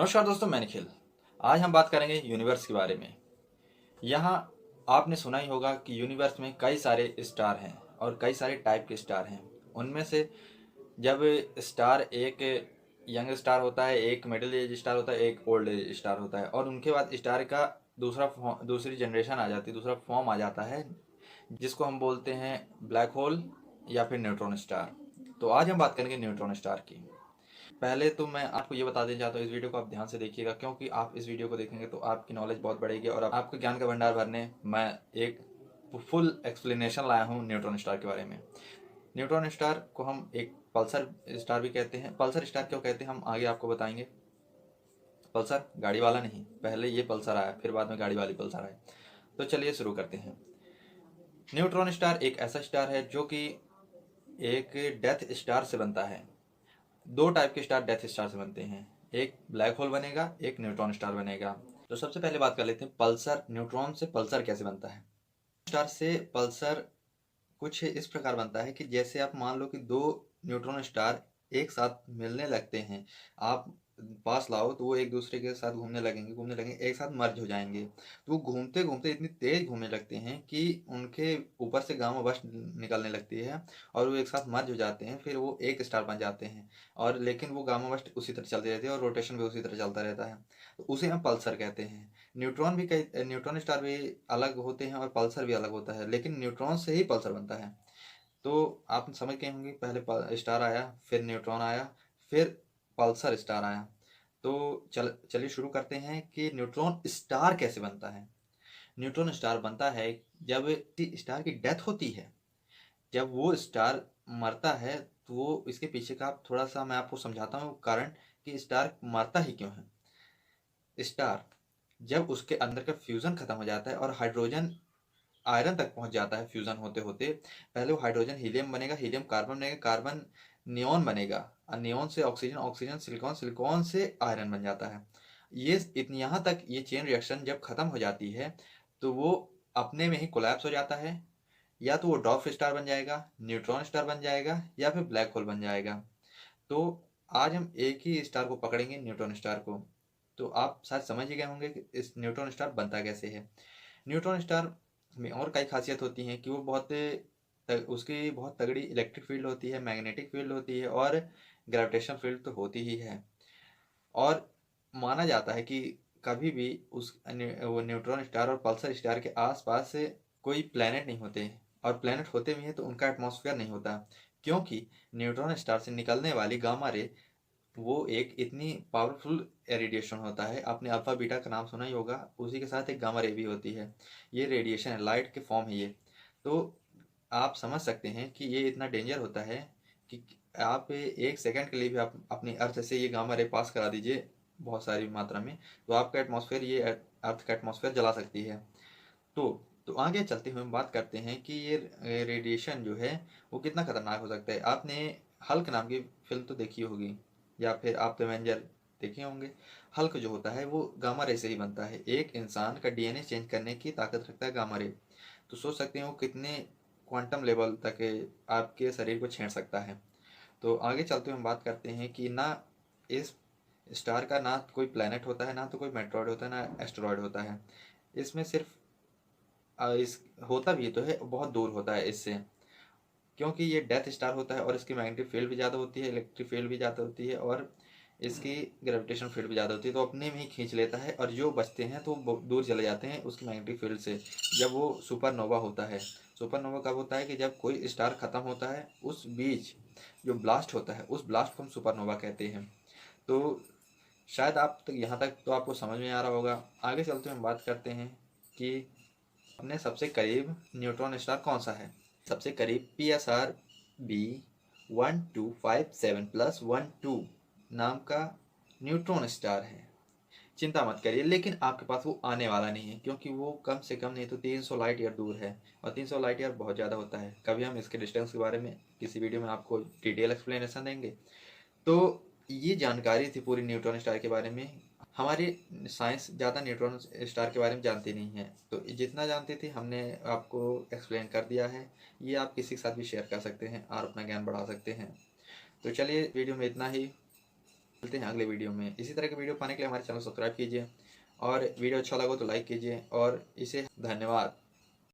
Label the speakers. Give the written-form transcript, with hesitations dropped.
Speaker 1: नमस्कार दोस्तों, मैं निखिल। आज हम बात करेंगे यूनिवर्स के बारे में। यहाँ आपने सुना ही होगा कि यूनिवर्स में कई सारे स्टार हैं और कई सारे टाइप के स्टार हैं। उनमें से जब स्टार एक यंग स्टार होता है, एक मिडिल एज स्टार होता है, एक ओल्ड एज स्टार होता है, और उनके बाद स्टार का दूसरी जनरेशन आ जाती है, दूसरा फॉर्म आ जाता है, जिसको हम बोलते हैं ब्लैक होल या फिर न्यूट्रॉन स्टार। तो आज हम बात करेंगे न्यूट्रॉन स्टार की। पहले तो मैं आपको ये बता देना चाहता हूँ, इस वीडियो को आप ध्यान से देखिएगा, क्योंकि आप इस वीडियो को देखेंगे तो आपकी नॉलेज बहुत बढ़ेगी और आपके ज्ञान का भंडार भरने मैं एक फुल एक्सप्लेनेशन लाया हूँ न्यूट्रॉन स्टार के बारे में। न्यूट्रॉन स्टार को हम एक पल्सर स्टार भी कहते हैं। पल्सर स्टार क्यों कहते हैं हम आगे आपको बताएंगे। पल्सर गाड़ी वाला नहीं, पहले ये पल्सर आया, फिर बाद में गाड़ी वाली पल्सर आए। तो चलिए शुरू करते हैं। न्यूट्रॉन स्टार एक ऐसा स्टार है जो कि एक डेथ स्टार से बनता है। दो टाइप के स्टार डेथ स्टार से बनते हैं, एक ब्लैक होल बनेगा, एक न्यूट्रॉन स्टार बनेगा। तो सबसे पहले बात कर लेते हैं पल्सर। न्यूट्रॉन से पल्सर कैसे बनता है। स्टार से पल्सर कुछ इस प्रकार बनता है कि जैसे आप मान लो कि दो न्यूट्रॉन स्टार एक साथ मिलने लगते हैं, आप पास लाओ तो वो एक दूसरे के साथ घूमने लगेंगे, एक साथ मर्ज हो जाएंगे। तो वो घूमते घूमते इतनी तेज घूमने लगते हैं कि उनके ऊपर से गामा बस्ट निकलने लगती है और वो एक साथ मर्ज हो जाते हैं, फिर वो एक स्टार बन जाते हैं। और लेकिन वो गामा बस्ट उसी तरह चलती रहती है और रोटेशन भी उसी तरह चलता रहता है। तो उसे हम पल्सर कहते हैं। न्यूट्रॉन स्टार भी अलग होते हैं और पल्सर भी अलग होता है, लेकिन न्यूट्रॉन से ही पल्सर बनता है। तो आप समझ गए होंगे, पहले स्टार आया, फिर न्यूट्रॉन आया, फिर पल्सर स्टार आया। तो चलिए शुरू करते हैं कि न्यूट्रॉन स्टार कैसे बनता है। न्यूट्रॉन स्टार बनता है जब स्टार की डेथ होती है। जब वो स्टार मरता है तो वो इसके पीछे का थोड़ा सा मैं आपको समझाता हूँ कारण कि स्टार मरता ही क्यों है। स्टार जब उसके अंदर का फ्यूजन खत्म हो जाता है और हाइड्रोजन आयरन तक पहुंच जाता है, फ्यूजन होते होते पहले वो हाइड्रोजन हीलियम बनेगा, हीलियम कार्बन बनेगा, कार्बन नियोन बनेगा, और नियोन से ऑक्सीजन, ऑक्सीजन सिलिकॉन, सिलिकॉन से आयरन बन जाता है। ये इतनी यहाँ तक ये चेन रिएक्शन जब खत्म हो जाती है तो वो अपने में ही कोलैप्स हो जाता है। या तो वो डॉर्फ स्टार बन जाएगा, न्यूट्रॉन स्टार बन जाएगा, या फिर ब्लैक होल बन जाएगा। तो आज हम एक ही स्टार को पकड़ेंगे, न्यूट्रॉन स्टार को। तो आप शायद समझ ही गए होंगे कि इस न्यूट्रॉन स्टार बनता कैसे है। न्यूट्रॉन स्टार में और कई खासियत होती हैं कि वो उसकी बहुत तगड़ी इलेक्ट्रिक फील्ड होती है, मैग्नेटिक फील्ड होती है और ग्रेविटेशन फील्ड तो होती ही है। और माना जाता है कि कभी भी वो न्यूट्रॉन स्टार और पल्सर स्टार के आसपास से कोई प्लेनेट नहीं होते, और प्लेनेट होते भी हैं तो उनका एटमॉस्फेयर नहीं होता, क्योंकि न्यूट्रॉन स्टार से निकलने वाली गामा रे वो एक इतनी पावरफुल रेडिएशन होता है। आपने अल्फा बीटा का नाम सुना ही होगा, उसी के साथ एक गामा रे भी होती है। ये रेडिएशन है, लाइट के फॉर्म है ये। तो आप समझ सकते हैं कि ये इतना डेंजर होता है कि आप एक सेकंड के लिए भी आप अपनी अर्थ से ये गामा रे पास करा दीजिए बहुत सारी मात्रा में, तो आपका एटमॉस्फेयर, ये अर्थ का एटमॉस्फेयर जला सकती है। तो तो आगे चलते हुए हम बात करते हैं कि ये रेडिएशन जो है वो कितना खतरनाक हो सकता है। आपने हल्क नाम की फिल्म तो देखी होगी, या फिर आप द एवेंजर देखे होंगे। हल्क जो होता है वो गामा रे से ही बनता है। एक इंसान का डीएनए चेंज करने की ताकत रखता है गामा रे। तो सोच सकते हैं वो कितने क्वांटम लेवल तक आपके शरीर को छेड़ सकता है। तो आगे चलते हुए हम बात करते हैं कि ना इस स्टार का ना कोई प्लैनेट होता है, ना तो कोई मेट्रॉइड होता है, ना एस्टेरॉयड होता है। इसमें सिर्फ इस होता भी तो है, बहुत दूर होता है इससे, क्योंकि ये डेथ स्टार होता है और इसकी मैग्नेटिक फील्ड भी ज़्यादा होती है, इलेक्ट्रिक फील्ड भी ज़्यादा होती है, और इसकी ग्रेविटेशन फील्ड भी ज़्यादा होती है। तो अपने में ही खींच लेता है, और जो बचते हैं तो वो दूर चले जाते हैं उसकी मैग्नेटिक फील्ड से। जब वो सुपरनोवा होता है, सुपरनोवा कब होता है कि जब कोई स्टार खत्म होता है, उस बीच जो ब्लास्ट होता है उस ब्लास्ट को हम सुपरनोवा कहते हैं। तो शायद आप तक यहाँ तक तो आपको समझ में आ रहा होगा। आगे चलते हुए हम बात करते हैं कि अपने सबसे करीब न्यूट्रॉन स्टार कौन सा है। सबसे करीब PSR B 1257 + 12 नाम का न्यूट्रॉन स्टार है। चिंता मत करिए, लेकिन आपके पास वो आने वाला नहीं है, क्योंकि वो कम से कम नहीं तो 300 लाइट ईयर दूर है, और 300 लाइट ईयर बहुत ज़्यादा होता है। कभी हम इसके डिस्टेंस के बारे में किसी वीडियो में आपको डिटेल एक्सप्लेनेशन देंगे। तो ये जानकारी थी पूरी न्यूट्रॉन स्टार के बारे में। हमारी साइंस ज़्यादा न्यूट्रॉन स्टार के बारे में जानती नहीं है, तो जितना जानते थे हमने आपको एक्सप्लेन कर दिया है। ये आप किसी के साथ भी शेयर कर सकते हैं और अपना ज्ञान बढ़ा सकते हैं। तो चलिए वीडियो में इतना ही। मिलते हैं अगले वीडियो में। इसी तरह के वीडियो पाने के लिए हमारे चैनल सब्सक्राइब कीजिए और वीडियो अच्छा लगा तो लाइक कीजिए और इसे धन्यवाद।